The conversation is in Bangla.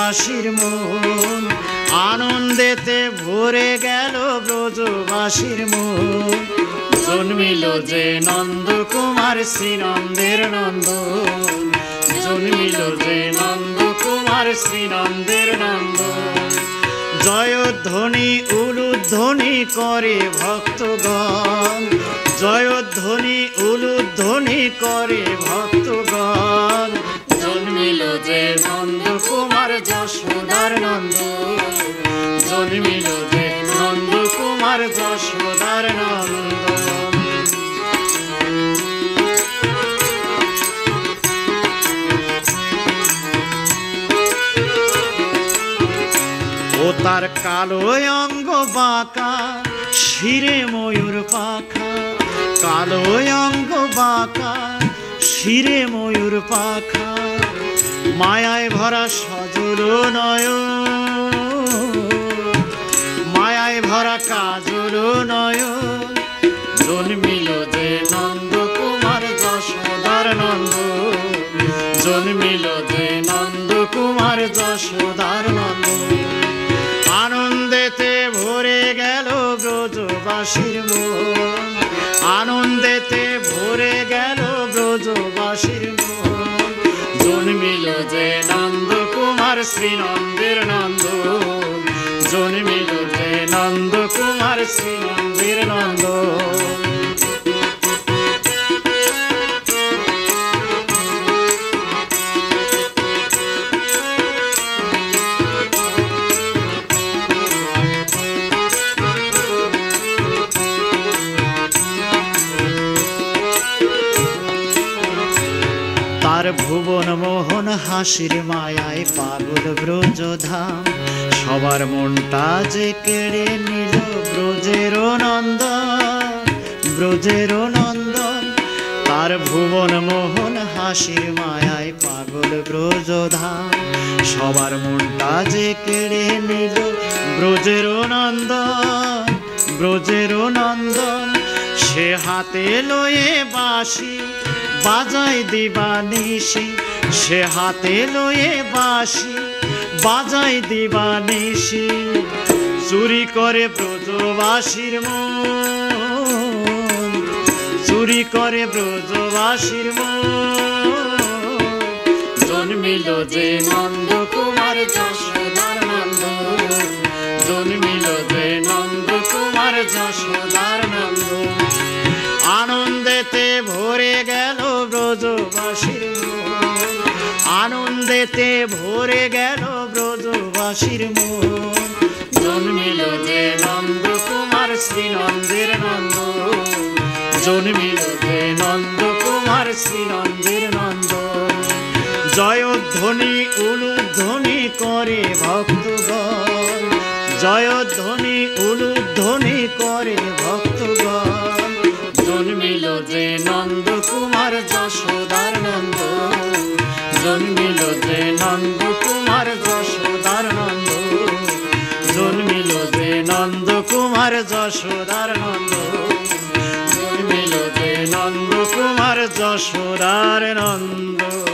ব্রজবাসীর মন, আনন্দেতে ভরে গেল ব্রজবাসীর মন। জন্মিল যে নন্দকুমার শ্রীনন্দের নন্দন, জন্মিল যে নন্দকুমার শ্রীনন্দের নন্দন। জয়ধ্বনি উলুধ্বনি করে ভক্তগণ, জয়ধ্বনি উলুধ্বনি করে ভক্তগণ। জন্মিল যে নন্দকুমার যশোদার নন্দন, জন্মিল যে নন্দকুমার যশোদার নন্দন। ও তার কালো অঙ্গ বাঁকা, শিরে ময়ূর পাখা, কালো অঙ্গ বাঁকা, শিরে ময়ূর পাখা। মায়ায় ভরা সজল নয়ন, মায়ায় ভরা কাজল নয়ন। জন্মিল যে নন্দকুমার যশোদার নন্দন, জন্মিল যে নন্দকুমার যশোদার নন্দন। আনন্দেতে ভরে গেল ব্রজবাসীর মন, আনন্দেতে ভরে গেল ব্রজবাসীর মন। জন্মিল যে নন্দকুমার শ্রীনন্দের নন্দন, জন্মিল যে নন্দকুমার শ্রীনন্দের নন্দন। তার ভুবন মোহন হাসির মায়ায় পাগল ব্রজধাম, সবার মনটা যে কেড়ে নিল ব্রজের নন্দন, ব্রজের নন্দন। তার ভুবন মোহন হাসির মায়ায় পাগল ব্রজধাম, সবার মনটা যে কেড়ে নিল ব্রজের নন্দন, ব্রজের নন্দন। সে হাতে লয়ে বাঁশি বাজায় দিবানিশি, সে হাতে লয়ে বাঁশি বাজায় দিবানিশি। চুরি করে ব্রজবাসীর মন, চুরি করে ব্রজবাসীর মন। জন্মিল যে নন্দকুমার যশোদার নন্দন, জন্মিল যে নন্দকুমার যশোদার নন্দন। আনন্দেতে ভরে গেল ব্রজবাসীর মন, আনন্দেতে ভরে গেল ব্রজবাসীর মন। জন্মিল যে নন্দকুমার শ্রীনন্দের নন্দন, জন্মিল যে নন্দকুমার শ্রীনন্দের নন্দন। জয়ধ্বনি উলুধ্বনি করে ভক্তগণ, জয়ধ্বনি উলুধ্বনি করে ভক্তগণ। জন্মিল যে নন্দকুমার যশোদার নন্দন, জন্মিল যে নন্দকুমার যশোদার নন্দন, জন্মিল যে নন্দকুমার যশোদার নন্দন, জন্মিল যে নন্দকুমার যশোদার নন্দন।